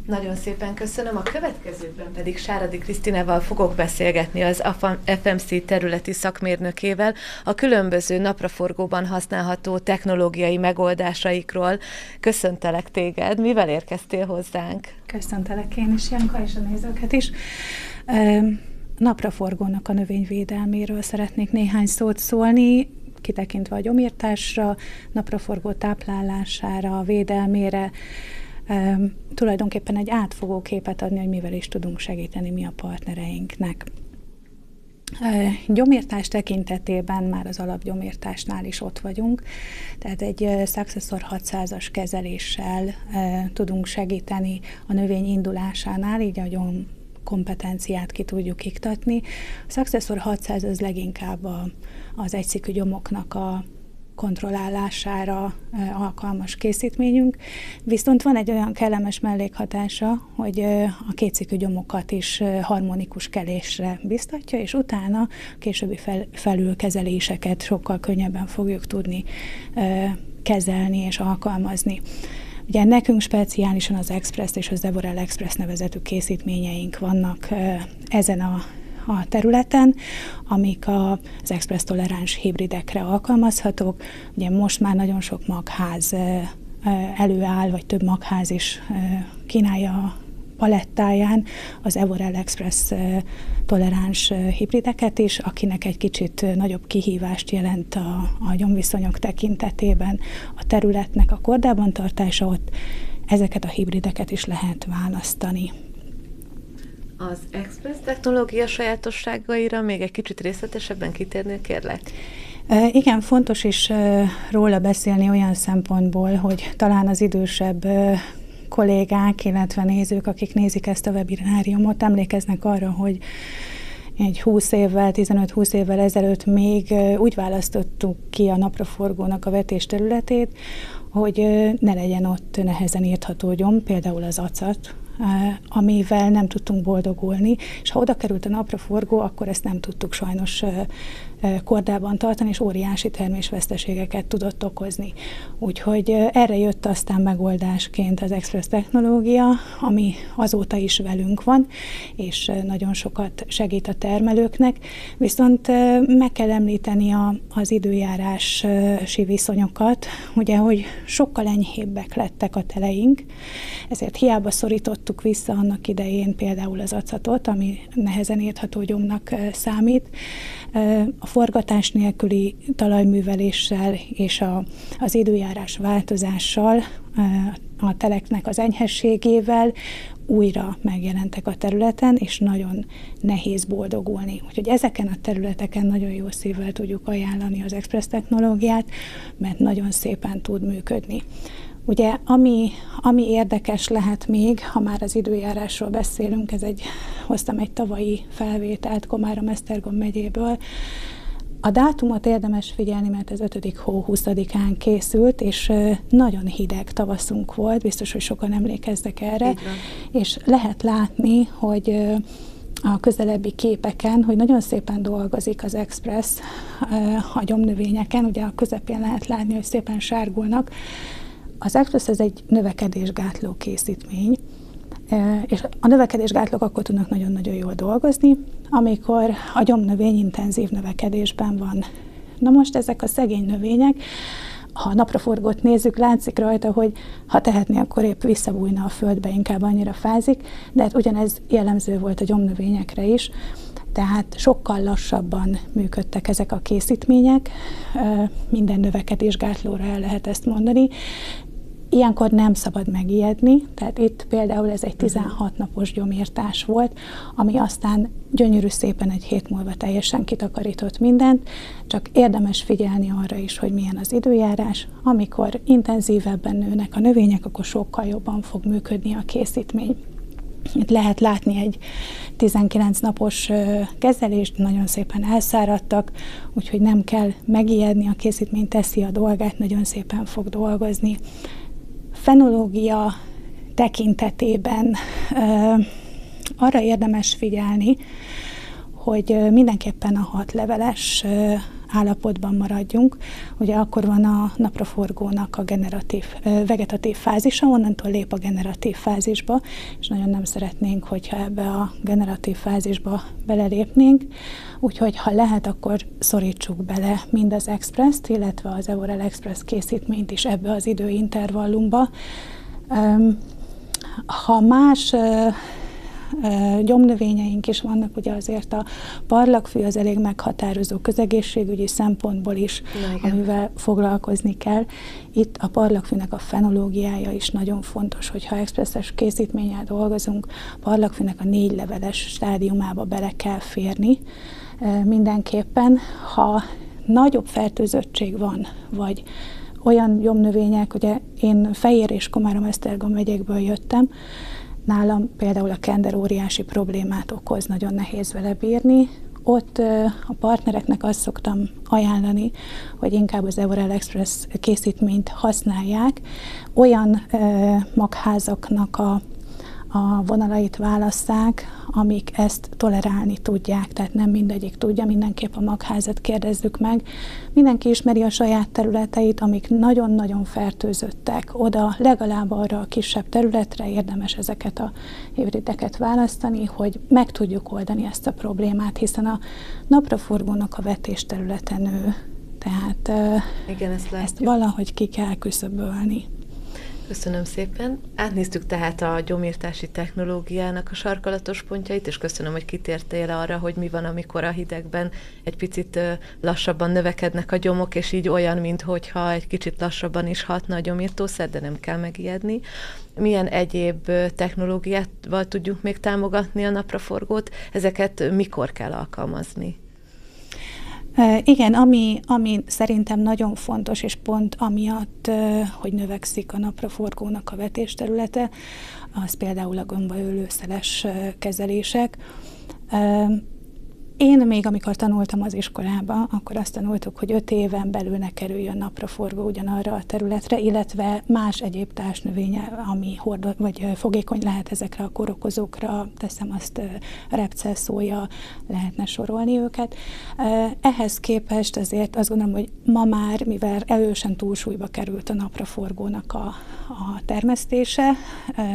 Nagyon szépen köszönöm. A következőkben pedig Sáradi Krisztinával fogok beszélgetni az FMC területi szakmérnökével a különböző napraforgóban használható technológiai megoldásaikról. Köszöntelek téged. Mivel érkeztél hozzánk? Köszöntelek én is, Janka, és a nézőket is. Napraforgónak a növényvédelméről szeretnék néhány szót szólni, kitekintve a gyomírtásra, napraforgó táplálására, védelmére, tulajdonképpen egy átfogó képet adni, hogy mivel is tudunk segíteni mi a partnereinknek. Gyomírtás tekintetében már az alapgyomírtásnál is ott vagyunk, tehát egy Successor 600-as kezeléssel tudunk segíteni a növény indulásánál, így a gyom kompetenciát ki tudjuk iktatni. A Successor 600 az leginkább az egyszikű gyomoknak a kontrollálására alkalmas készítményünk, viszont van egy olyan kellemes mellékhatása, hogy a kétszikű gyomokat is harmonikus kelésre biztatja, és utána későbbi felülkezeléseket sokkal könnyebben fogjuk tudni kezelni és alkalmazni. Ugye nekünk speciálisan az Express és az Evorel Express nevezetű készítményeink vannak ezen a területen, amik az Express toleráns hibridekre alkalmazhatók. Ugye most már nagyon sok magház előáll, vagy több magház is kínálja a palettáján az Evorel Express toleráns hibrideket is, akinek egy kicsit nagyobb kihívást jelent a gyomviszonyok tekintetében a területnek a kordában tartása, ott ezeket a hibrideket is lehet választani. Az Express technológia sajátosságaira még egy kicsit részletesebben kitérnél, kérlek? Igen, fontos is róla beszélni olyan szempontból, hogy talán az idősebb kollégák, illetve nézők, akik nézik ezt a webináriumot, emlékeznek arra, hogy egy 15-20 évvel ezelőtt még úgy választottuk ki a napraforgónak a vetésterületét, hogy ne legyen ott nehezen írtható gyom, például az acat, amivel nem tudtunk boldogulni, és ha oda került a napraforgó, akkor ezt nem tudtuk sajnos kordában tartani, és óriási termésveszteségeket tudott okozni. Úgyhogy erre jött aztán megoldásként az Express technológia, ami azóta is velünk van, és nagyon sokat segít a termelőknek, viszont meg kell említeni az időjárási viszonyokat, ugye, hogy sokkal enyhébbek lettek a teleink, ezért hiába szorítottuk vissza annak idején például az acatot, ami nehezen írtható gyomnak számít, a forgatás nélküli talajműveléssel és az időjárás változással, a teleknek az enyhességével újra megjelentek a területen, és nagyon nehéz boldogulni. Úgyhogy ezeken a területeken nagyon jó szívvel tudjuk ajánlani az Express technológiát, mert nagyon szépen tud működni. Ugye, ami érdekes lehet még, ha már az időjárásról beszélünk, hoztam egy tavalyi felvételt Komárom-Esztergom megyéből. A dátumot érdemes figyelni, mert ez 5. hó 20-án készült, és nagyon hideg tavaszunk volt, biztos, hogy sokan emlékeznek erre, és lehet látni, hogy a közelebbi képeken, hogy nagyon szépen dolgozik az Express a gyomnövényeken, ugye a közepén lehet látni, hogy szépen sárgulnak. Az Express ez egy növekedésgátló készítmény, és a növekedésgátlók akkor tudnak nagyon-nagyon jól dolgozni, amikor a gyomnövény intenzív növekedésben van. Na most ezek a szegény növények, ha a napraforgót nézzük, látszik rajta, hogy ha tehetné, akkor épp visszabújna a földbe, inkább annyira fázik, de hát ugyanez jellemző volt a gyomnövényekre is, tehát sokkal lassabban működtek ezek a készítmények, minden növekedésgátlóra el lehet ezt mondani. Ilyenkor nem szabad megijedni, tehát itt például ez egy 16 napos gyomírtás volt, ami aztán gyönyörű szépen egy hét múlva teljesen kitakarított mindent, csak érdemes figyelni arra is, hogy milyen az időjárás. Amikor intenzívebben nőnek a növények, akkor sokkal jobban fog működni a készítmény. Itt lehet látni egy 19 napos kezelést, nagyon szépen elszáradtak, úgyhogy nem kell megijedni, a készítmény teszi a dolgát, nagyon szépen fog dolgozni. Fenológia tekintetében arra érdemes figyelni, hogy mindenképpen a 6 leveles állapotban maradjunk. Ugye akkor van a napraforgónak a vegetatív fázisa, onnantól lép a generatív fázisba, és nagyon nem szeretnénk, hogyha ebbe a generatív fázisba belelépnénk, úgyhogy ha lehet, akkor szorítsuk bele mind az Express-t, illetve az Evorel Express készítményt is ebbe az időintervallumba. Ha más gyomnövényeink is vannak, ugye azért a parlagfű az elég meghatározó közegészségügyi szempontból is, amivel foglalkozni kell. Itt a parlagfűnek a fenológiája is nagyon fontos, hogyha expresszes készítménnyel dolgozunk, a parlagfűnek a 4 leveles stádiumába bele kell férni mindenképpen. Ha nagyobb fertőzöttség van, vagy olyan gyomnövények, ugye én Fejér és Komárom-Esztergom megyékből jöttem, nálam például a kender óriási problémát okoz, nagyon nehéz vele bírni. Ott a partnereknek azt szoktam ajánlani, hogy inkább az Evorel Express készítményt használják. Olyan magházaknak a vonalait válasszák, amik ezt tolerálni tudják, tehát nem mindegyik tudja, mindenképp a magházat kérdezzük meg. Mindenki ismeri a saját területeit, amik nagyon-nagyon fertőzöttek. Oda legalább arra a kisebb területre érdemes ezeket a hibrideket választani, hogy meg tudjuk oldani ezt a problémát, hiszen a napraforgónak a vetésterülete nő. Tehát igen, ezt valahogy ki kell küszöbölni. Köszönöm szépen. Átnéztük tehát a gyomírtási technológiának a sarkalatos pontjait, és köszönöm, hogy kitértél arra, hogy mi van, amikor a hidegben egy picit lassabban növekednek a gyomok, és így olyan, minthogyha egy kicsit lassabban is hatna a gyomírtószer, de nem kell megijedni. Milyen egyéb technológiával tudjuk még támogatni a napraforgót? Ezeket mikor kell alkalmazni? Igen, ami szerintem nagyon fontos, és pont amiatt, hogy növekszik a napraforgónak a vetésterülete, az például a gombaölőszeles kezelések. Én még amikor tanultam az iskolába, akkor azt tanultuk, hogy 5 éven belül ne kerüljön napraforgó ugyanarra a területre, illetve más egyéb társnövénye, ami vagy fogékony lehet ezekre a kórokozókra, teszem azt repcel, szója, lehetne sorolni őket. Ehhez képest azért azt gondolom, hogy ma már, mivel erősen túlsúlyba került a napraforgónak a termesztése,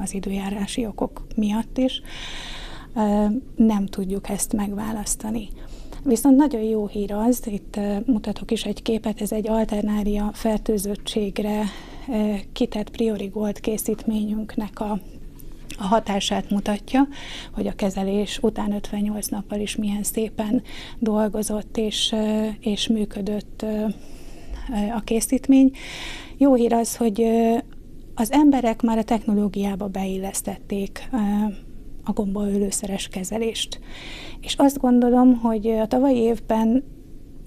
az időjárási okok miatt is, nem tudjuk ezt megválasztani. Viszont nagyon jó hír az, itt mutatok is egy képet, ez egy alternária fertőzöttségre kitett Priori Gold készítményünknek a hatását mutatja, hogy a kezelés után 58 nappal is milyen szépen dolgozott és működött a készítmény. Jó hír az, hogy az emberek már a technológiába beillesztették a gombaölőszeres kezelést. És azt gondolom, hogy a tavalyi évben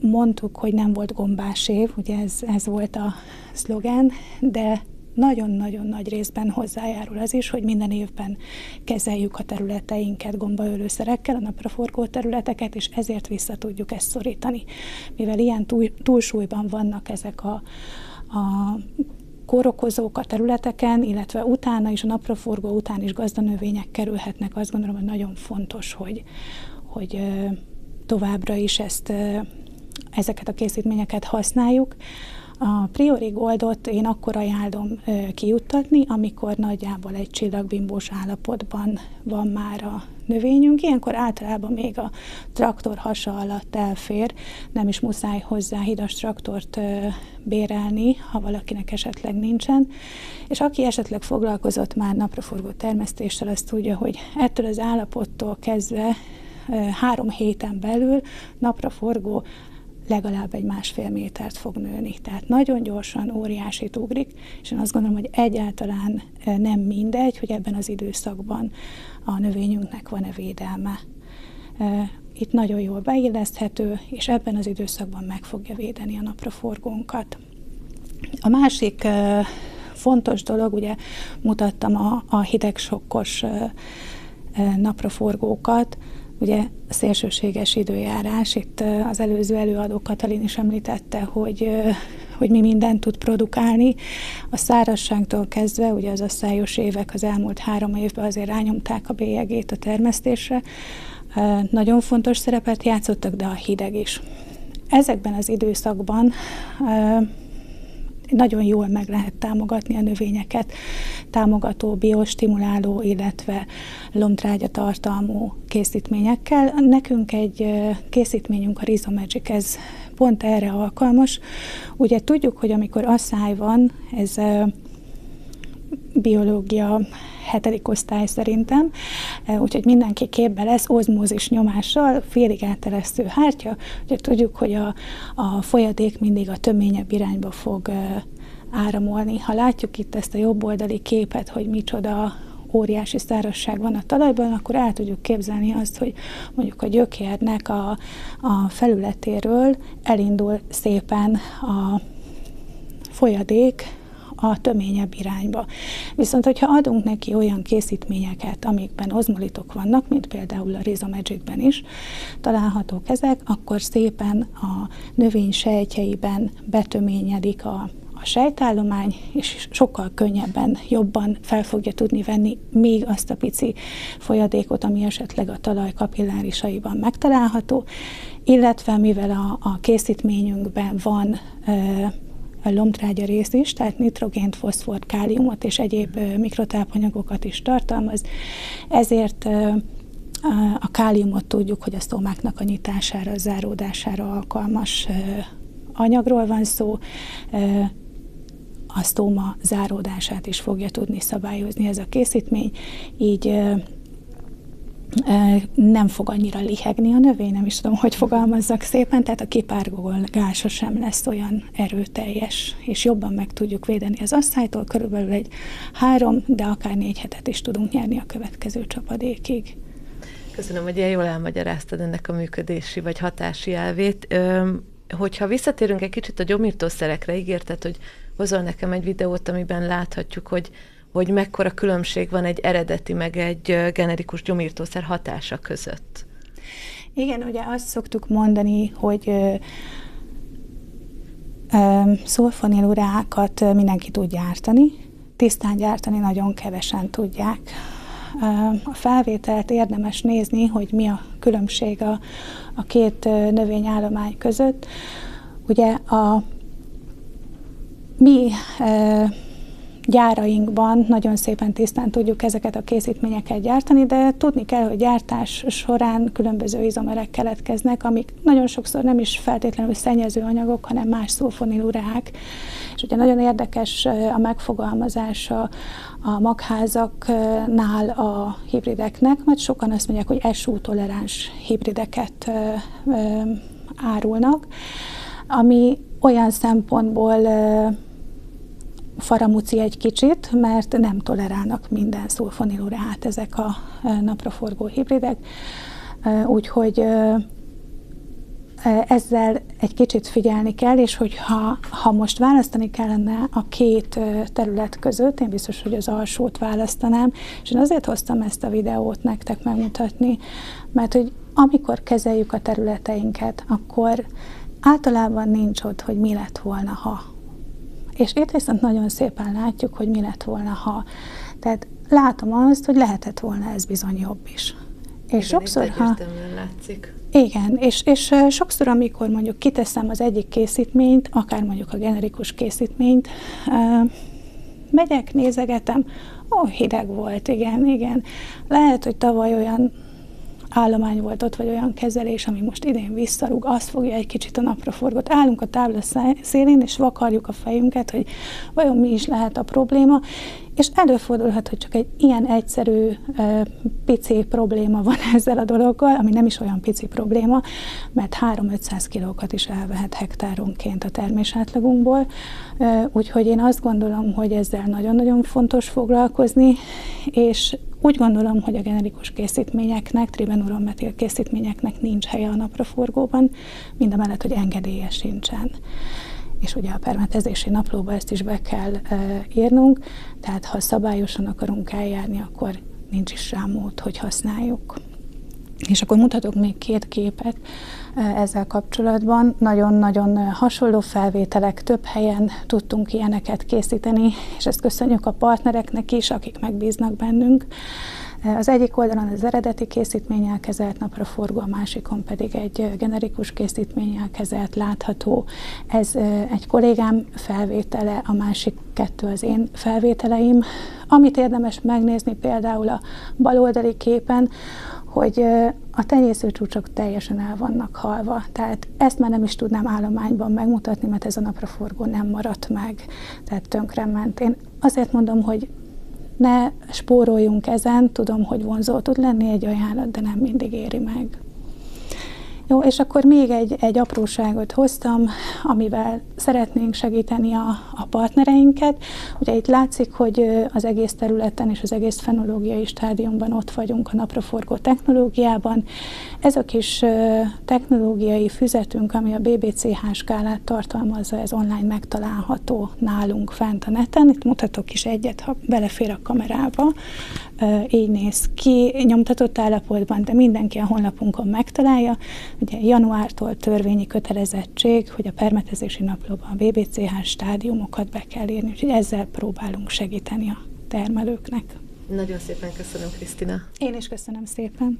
mondtuk, hogy nem volt gombás év, ugye ez volt a szlogán, de nagyon-nagyon nagy részben hozzájárul az is, hogy minden évben kezeljük a területeinket gombaölőszerekkel, a napraforgó területeket, és ezért vissza tudjuk ezt szorítani. Mivel ilyen túlsúlyban vannak ezek a kórokozók a területeken, illetve utána is, a napraforgó után is gazdanövények kerülhetnek. Azt gondolom, hogy nagyon fontos, hogy továbbra is ezeket a készítményeket használjuk. A Priori Goldot én akkor ajánlom kijuttatni, amikor nagyjából egy csillagbimbós állapotban van már a növényünk. Ilyenkor általában még a traktor hasa alatt elfér, nem is muszáj hozzá hidas traktort bérelni, ha valakinek esetleg nincsen. És aki esetleg foglalkozott már napraforgó termesztéssel, azt tudja, hogy ettől az állapottól kezdve 3 héten belül napraforgó legalább egy 1,5 métert fog nőni. Tehát nagyon gyorsan, óriásit ugrik, és én azt gondolom, hogy egyáltalán nem mindegy, hogy ebben az időszakban a növényünknek van-e védelme. Itt nagyon jól beilleszthető, és ebben az időszakban meg fogja védeni a napraforgónkat. A másik fontos dolog, ugye mutattam a hidegsokkos napraforgókat, ugye a szélsőséges időjárás, itt az előző előadó Katalin is említette, hogy mi mindent tud produkálni. A szárazságtól kezdve, ugye az asszályos évek az elmúlt 3 évben azért rányomták a bélyegét a termesztésre. Nagyon fontos szerepet játszottak, de a hideg is. ezekben az időszakban nagyon jól meg lehet támogatni a növényeket, támogató, biostimuláló, illetve lombtrágyatartalmú készítményekkel. Nekünk egy készítményünk, a Rhizomagic, ez pont erre alkalmas. Ugye tudjuk, hogy amikor asszály van, ez biológia 7. osztály szerintem, úgyhogy mindenki képbe lesz, ozmózis nyomással, félig elteresztő hártya, ugye tudjuk, hogy a folyadék mindig a töményebb irányba fog áramolni. Ha látjuk itt ezt a jobb oldali képet, hogy micsoda óriási szárazság van a talajban, akkor el tudjuk képzelni azt, hogy mondjuk a gyökérnek a felületéről elindul szépen a folyadék a töményebb irányba. Viszont, hogyha adunk neki olyan készítményeket, amikben ozmolitok vannak, mint például a Rhizomagicben is találhatók ezek, akkor szépen a növény sejtjeiben betöményedik a sejtállomány, és sokkal könnyebben, jobban fel fogja tudni venni még azt a pici folyadékot, ami esetleg a talaj kapillárisaiban megtalálható, illetve mivel a készítményünkben van lombtrágya rész is, tehát nitrogént, foszfort, káliumot és egyéb mikrotápanyagokat is tartalmaz, ezért a káliumot tudjuk, hogy a sztómáknak a nyitására, a záródására alkalmas anyagról van szó, a sztóma záródását is fogja tudni szabályozni ez a készítmény, így nem fog annyira lihegni a növény, nem is tudom, hogy fogalmazzak szépen, tehát a kipárgolgása sem lesz olyan erőteljes, és jobban meg tudjuk védeni az asszálytól, körülbelül egy 3, de akár 4 hetet is tudunk nyerni a következő csapadékig. Köszönöm, hogy ilyen jól elmagyaráztad ennek a működési vagy hatási elvét. Hogyha visszatérünk egy kicsit a gyomírtószerekre, ígérted, hogy hozol nekem egy videót, amiben láthatjuk, hogy mekkora különbség van egy eredeti, meg egy generikus gyomírtószer hatása között. Igen, ugye azt szoktuk mondani, hogy szulfonilureákat mindenki tud gyártani, tisztán gyártani nagyon kevesen tudják. A felvételt érdemes nézni, hogy mi a különbség a két növényállomány között. Ugye a mi gyárainkban nagyon szépen tisztán tudjuk ezeket a készítményeket gyártani, de tudni kell, hogy gyártás során különböző izomerek keletkeznek, amik nagyon sokszor nem is feltétlenül szennyező anyagok, hanem más szulfonilureák. És ugye nagyon érdekes a megfogalmazása a magházaknál a hibrideknek, mert sokan azt mondják, hogy SU-toleráns hibrideket árulnak, ami olyan szempontból faramúci egy kicsit, mert nem tolerálnak minden szulfonilureát ezek a napraforgó hibridek, úgyhogy ezzel egy kicsit figyelni kell, és hogyha most választani kellene a két terület között, én biztos, hogy az alsót választanám, és én azért hoztam ezt a videót nektek megmutatni, mert hogy amikor kezeljük a területeinket, akkor általában nincs ott, hogy mi lett volna, ha. És itt viszont nagyon szépen látjuk, hogy mi lett volna, ha. Tehát látom azt, hogy lehetett volna ez bizony jobb is. És igen, sokszor, látszik. Igen, és sokszor, amikor mondjuk kiteszem az egyik készítményt, akár mondjuk a generikus készítményt, megyek, nézegetem, hideg volt, igen. Lehet, hogy tavaly olyan állomány volt ott, vagy olyan kezelés, ami most idén visszarúg, azt fogja egy kicsit a napraforgót. Állunk a tábla szélén, és vakarjuk a fejünket, hogy vajon mi is lehet a probléma, és előfordulhat, hogy csak egy ilyen egyszerű, pici probléma van ezzel a dologgal, ami nem is olyan pici probléma, mert 300-500 kilókat is elvehet hektáronként a termésátlagunkból. Úgyhogy én azt gondolom, hogy ezzel nagyon-nagyon fontos foglalkozni, és úgy gondolom, hogy a generikus készítményeknek, tribenuronmetil készítményeknek nincs helye a napraforgóban, mindamellett, hogy engedélye sincsen. És ugye a permetezési naplóba ezt is be kell írnunk, tehát ha szabályosan akarunk eljárni, akkor nincs is rá mód, hogy használjuk. És akkor mutatok még 2 képet ezzel kapcsolatban. Nagyon-nagyon hasonló felvételek, több helyen tudtunk ilyeneket készíteni, és ezt köszönjük a partnereknek is, akik megbíznak bennünk. Az egyik oldalon az eredeti készítménnyel kezelt napraforgó, a másikon pedig egy generikus készítménnyel kezelt látható. Ez egy kollégám felvétele, a másik kettő az én felvételeim. Amit érdemes megnézni például a baloldali képen, hogy a tenyésztőcsúcsok teljesen el vannak halva. Tehát ezt már nem is tudnám állományban megmutatni, mert ez a napraforgó nem maradt meg, tehát tönkrement. Én azért mondom, hogy ne spóroljunk ezen, tudom, hogy vonzó tud lenni egy ajánlat, de nem mindig éri meg. Jó, és akkor még egy apróságot hoztam, amivel szeretnénk segíteni a partnereinket. Ugye itt látszik, hogy az egész területen és az egész fenológiai stádiumban ott vagyunk a napraforgó technológiában. Ez a kis technológiai füzetünk, ami a BBCH skálát tartalmazza, ez online megtalálható nálunk fent a neten. Itt mutatok is egyet, ha belefér a kamerába. Így néz ki, nyomtatott állapotban, de mindenki a honlapunkon megtalálja. Ugye januártól törvényi kötelezettség, hogy a permetezési naplóban a BBCH stádiumokat be kell írni, úgyhogy ezzel próbálunk segíteni a termelőknek. Nagyon szépen köszönöm, Krisztina. Én is köszönöm szépen.